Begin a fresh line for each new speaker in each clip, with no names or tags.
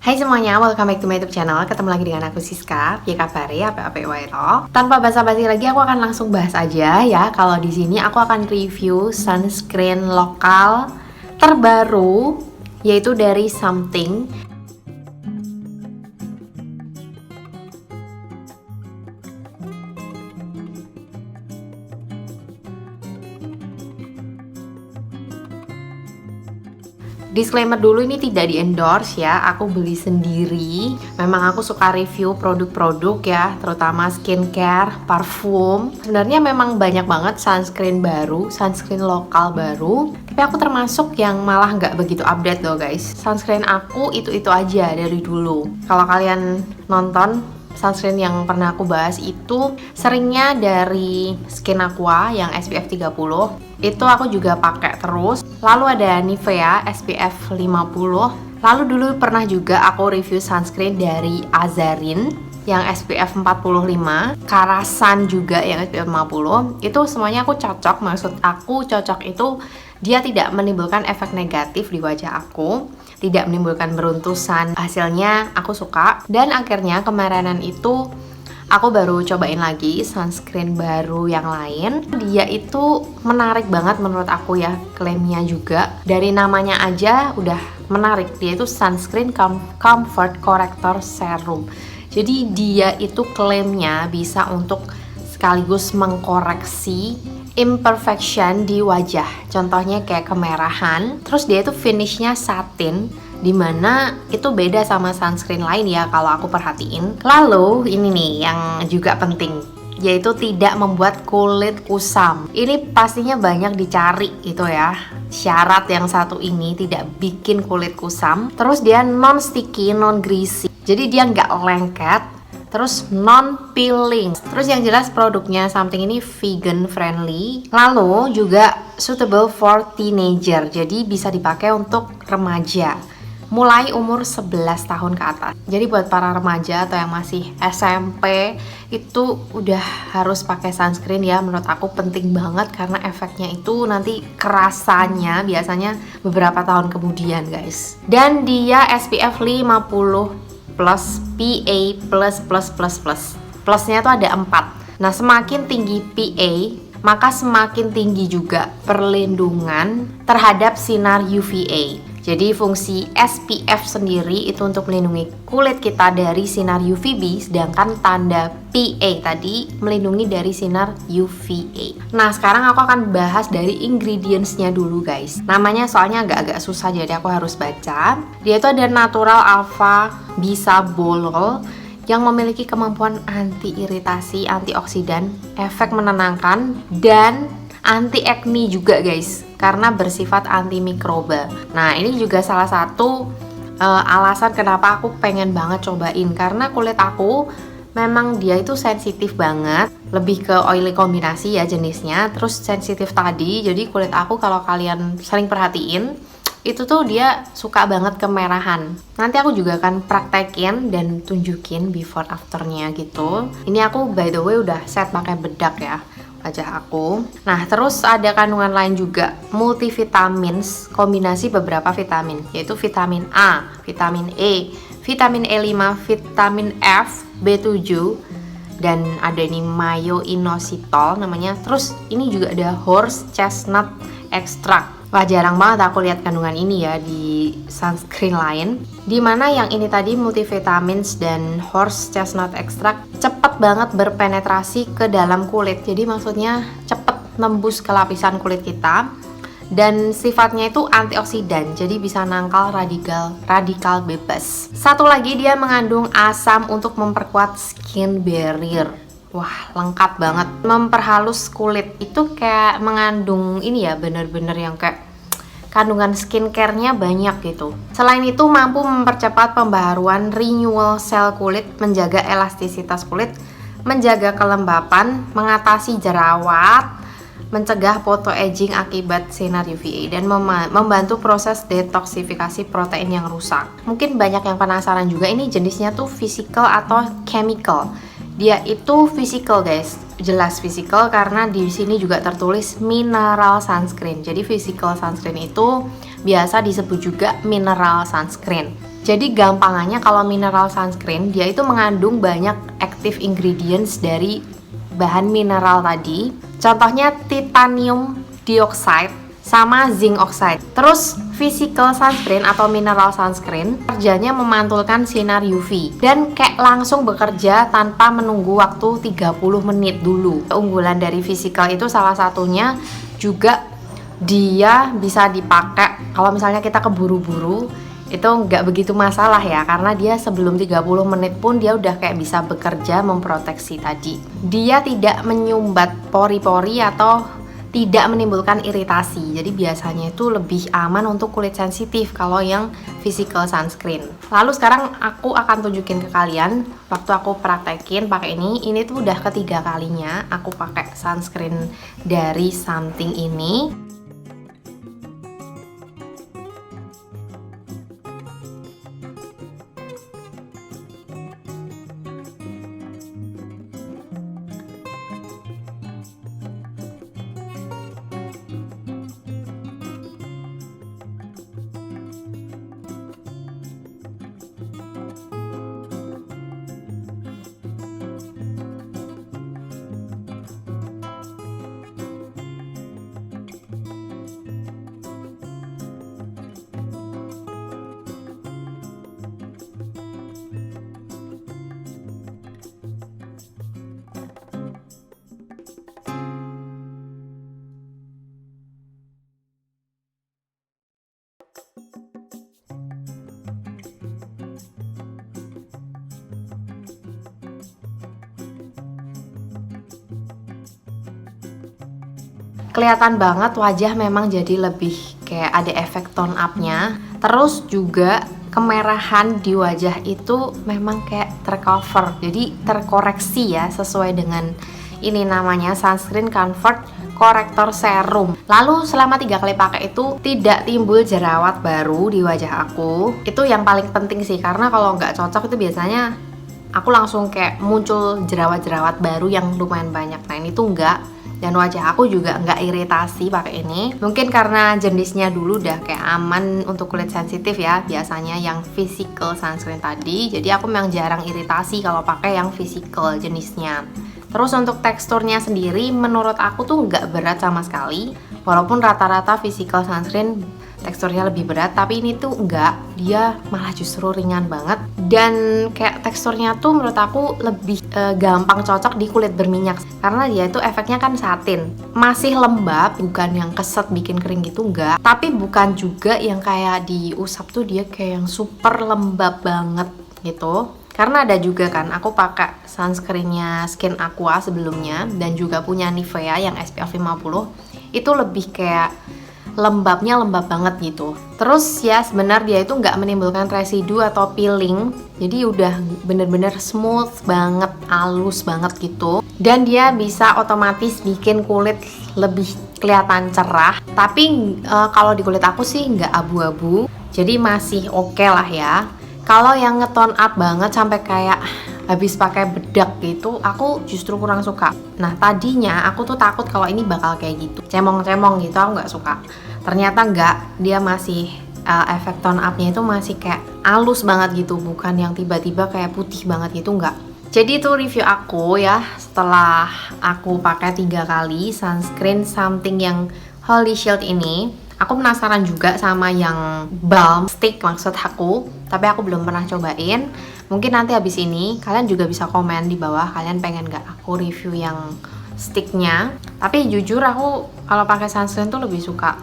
Hai semuanya, welcome back to my YouTube channel. Ketemu lagi dengan aku Siska. Ya kabari, apa-apa wae. Tanpa basa-basi lagi, aku akan langsung bahas aja ya. Kalau di sini aku akan review sunscreen lokal terbaru, yaitu dari Something. Disclaimer dulu, ini tidak di endorse ya, aku beli sendiri. Memang aku suka review produk-produk ya, terutama skincare, parfum. Sebenarnya memang banyak banget sunscreen baru, sunscreen lokal baru. Tapi aku termasuk yang malah nggak begitu update loh guys. Sunscreen aku itu-itu aja dari dulu. Kalau kalian nonton sunscreen yang pernah aku bahas itu seringnya dari Skin Aqua yang SPF 30. Itu aku juga pakai terus. Lalu ada Nivea SPF 50. Lalu dulu pernah juga aku review sunscreen dari Azarin yang SPF 45, Karasan juga yang SPF 50. Itu semuanya aku cocok. Maksud aku cocok itu dia tidak menimbulkan efek negatif di wajah aku, tidak menimbulkan beruntusan. Hasilnya aku suka. Dan akhirnya kemarinan itu aku baru cobain lagi sunscreen baru yang lain. Dia itu menarik banget menurut aku ya, klaimnya juga. Dari namanya aja udah menarik. Dia itu sunscreen comfort corrector serum. Jadi dia itu klaimnya bisa untuk sekaligus mengkoreksi imperfection di wajah. Contohnya kayak kemerahan. Terus dia itu finishnya satin, dimana itu beda sama sunscreen lain ya kalau aku perhatiin. Lalu ini nih yang juga penting, yaitu tidak membuat kulit kusam. Ini pastinya banyak dicari itu ya. Syarat yang satu ini tidak bikin kulit kusam. Terus dia non sticky, non greasy. Jadi dia nggak lengket. Terus non peeling. Terus yang jelas produknya Something ini vegan friendly. Lalu juga suitable for teenager. Jadi bisa dipakai untuk remaja mulai umur 11 tahun ke atas. Jadi buat para remaja atau yang masih SMP itu udah harus pakai sunscreen ya. Menurut aku penting banget karena efeknya itu nanti kerasanya biasanya beberapa tahun kemudian guys. Dan dia SPF 50 plus PA plus. Plusnya tuh ada 4. Nah semakin tinggi PA maka semakin tinggi juga perlindungan terhadap sinar UVA. Jadi fungsi SPF sendiri itu untuk melindungi kulit kita dari sinar UVB, sedangkan tanda PA tadi melindungi dari sinar UVA. Nah sekarang aku akan bahas dari ingredientsnya dulu guys. Namanya soalnya agak-agak susah jadi aku harus baca. Dia itu ada natural alpha bisabolol yang memiliki kemampuan anti iritasi, antioksidan, efek menenangkan, dan anti acne juga guys, karena bersifat antimikroba. Nah ini juga salah satu alasan kenapa aku pengen banget cobain, karena kulit aku memang dia itu sensitif banget, lebih ke oily kombinasi ya jenisnya. Terus sensitif tadi, jadi kulit aku kalau kalian sering perhatiin itu tuh dia suka banget kemerahan. Nanti aku juga akan praktekin dan tunjukin before afternya gitu. Ini aku by the way udah set pakai bedak ya wajah aku. Nah terus ada kandungan lain juga, multivitamins, kombinasi beberapa vitamin, yaitu vitamin A, vitamin E, vitamin E5, vitamin F, B7, dan ada nih mayo-inositol namanya. Terus ini juga ada horse chestnut extract. Wah jarang banget aku lihat kandungan ini ya di sunscreen lain. Dimana yang ini tadi multivitamins dan horse chestnut extract cepet banget berpenetrasi ke dalam kulit. Jadi maksudnya cepet nembus ke lapisan kulit kita. Dan sifatnya itu antioksidan, jadi bisa nangkal radikal bebas. Satu lagi dia mengandung asam untuk memperkuat skin barrier. Wah lengkap banget, memperhalus kulit. Itu kayak mengandung ini ya, bener-bener yang kayak kandungan skincare-nya banyak gitu. Selain itu mampu mempercepat pembaharuan renewal sel kulit, menjaga elastisitas kulit, menjaga kelembapan, mengatasi jerawat, mencegah photoaging akibat sinar UVA, dan membantu proses detoksifikasi protein yang rusak. Mungkin banyak yang penasaran juga ini jenisnya tuh physical atau chemical. Dia itu physical guys, jelas physical karena di sini juga tertulis mineral sunscreen. Jadi physical sunscreen itu biasa disebut juga mineral sunscreen. Jadi gampangannya kalau mineral sunscreen dia itu mengandung banyak active ingredients dari bahan mineral tadi. Contohnya titanium dioxide sama zinc oxide. Terus physical sunscreen atau mineral sunscreen kerjanya memantulkan sinar UV dan kayak langsung bekerja tanpa menunggu waktu 30 menit dulu. Keunggulan dari physical itu salah satunya juga dia bisa dipakai kalau misalnya kita keburu-buru, itu nggak begitu masalah ya, karena dia sebelum 30 menit pun dia udah kayak bisa bekerja memproteksi tadi. Dia tidak menyumbat pori-pori atau tidak menimbulkan iritasi. Jadi biasanya itu lebih aman untuk kulit sensitif kalau yang physical sunscreen. Lalu sekarang aku akan tunjukin ke kalian waktu aku praktekin pakai ini. Ini tuh udah ketiga kalinya aku pakai sunscreen dari Something ini. Kelihatan banget wajah memang jadi lebih kayak ada efek tone up-nya. Terus juga kemerahan di wajah itu memang kayak tercover, jadi terkoreksi ya sesuai dengan ini namanya Sunscreen Comfort Corrector Serum. Lalu selama 3 kali pakai itu tidak timbul jerawat baru di wajah aku. Itu yang paling penting sih, karena kalau nggak cocok itu biasanya aku langsung kayak muncul jerawat-jerawat baru yang lumayan banyak. Nah ini tuh enggak. Dan wajah aku juga nggak iritasi pakai ini. Mungkin karena jenisnya dulu udah kayak aman untuk kulit sensitif ya, biasanya yang physical sunscreen tadi. Jadi aku memang jarang iritasi kalau pakai yang physical jenisnya. Terus untuk teksturnya sendiri menurut aku tuh nggak berat sama sekali. Walaupun rata-rata physical sunscreen teksturnya lebih berat, tapi ini tuh enggak, dia malah justru ringan banget. Dan kayak teksturnya tuh menurut aku lebih gampang cocok di kulit berminyak, karena dia itu efeknya kan satin, masih lembab, bukan yang keset bikin kering gitu, enggak. Tapi bukan juga yang kayak diusap tuh dia kayak yang super lembab banget gitu. Karena ada juga kan, aku pakai sunscreennya Skin Aqua sebelumnya, dan juga punya Nivea yang SPF 50, itu lebih kayak lembabnya lembab banget gitu. Terus ya sebenarnya dia itu nggak menimbulkan residu atau peeling, jadi udah bener-bener smooth banget, halus banget gitu. Dan dia bisa otomatis bikin kulit lebih kelihatan cerah. Tapi kalau di kulit aku sih nggak abu-abu, jadi masih oke lah ya. Kalau yang nge-tone up banget sampai kayak habis pakai bedak gitu, aku justru kurang suka. Nah tadinya aku tuh takut kalau ini bakal kayak gitu, cemong-cemong gitu, aku nggak suka. Ternyata nggak, dia masih efek tone up-nya itu masih kayak halus banget gitu, bukan yang tiba-tiba kayak putih banget gitu, nggak. Jadi itu review aku ya setelah aku pakai 3 kali sunscreen Something yang Holy Shield ini. Aku penasaran juga sama yang balm stick maksud aku, tapi aku belum pernah cobain. Mungkin nanti habis ini kalian juga bisa komen di bawah, kalian pengen gak aku review yang sticknya. Tapi jujur aku kalau pakai sunscreen tuh lebih suka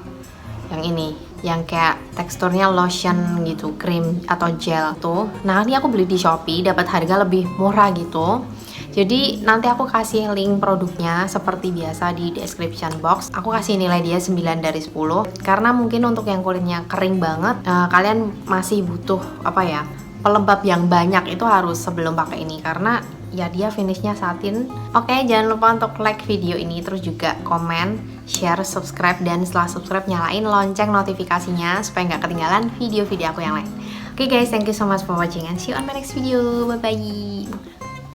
yang ini, yang kayak teksturnya lotion gitu, krim atau gel tuh. Nah ini aku beli di Shopee, dapat harga lebih murah gitu. Jadi nanti aku kasih link produknya seperti biasa di description box. Aku kasih nilai dia 9 dari 10, karena mungkin untuk yang kulitnya kering banget, kalian masih butuh apa ya, pelembab yang banyak itu harus sebelum pakai ini, karena ya dia finishnya satin. Oke, jangan lupa untuk like video ini, terus juga komen, share, subscribe, dan setelah subscribe nyalain lonceng notifikasinya supaya nggak ketinggalan video-video aku yang lain. Oke guys, thank you so much for watching and see you on my next video. Bye bye.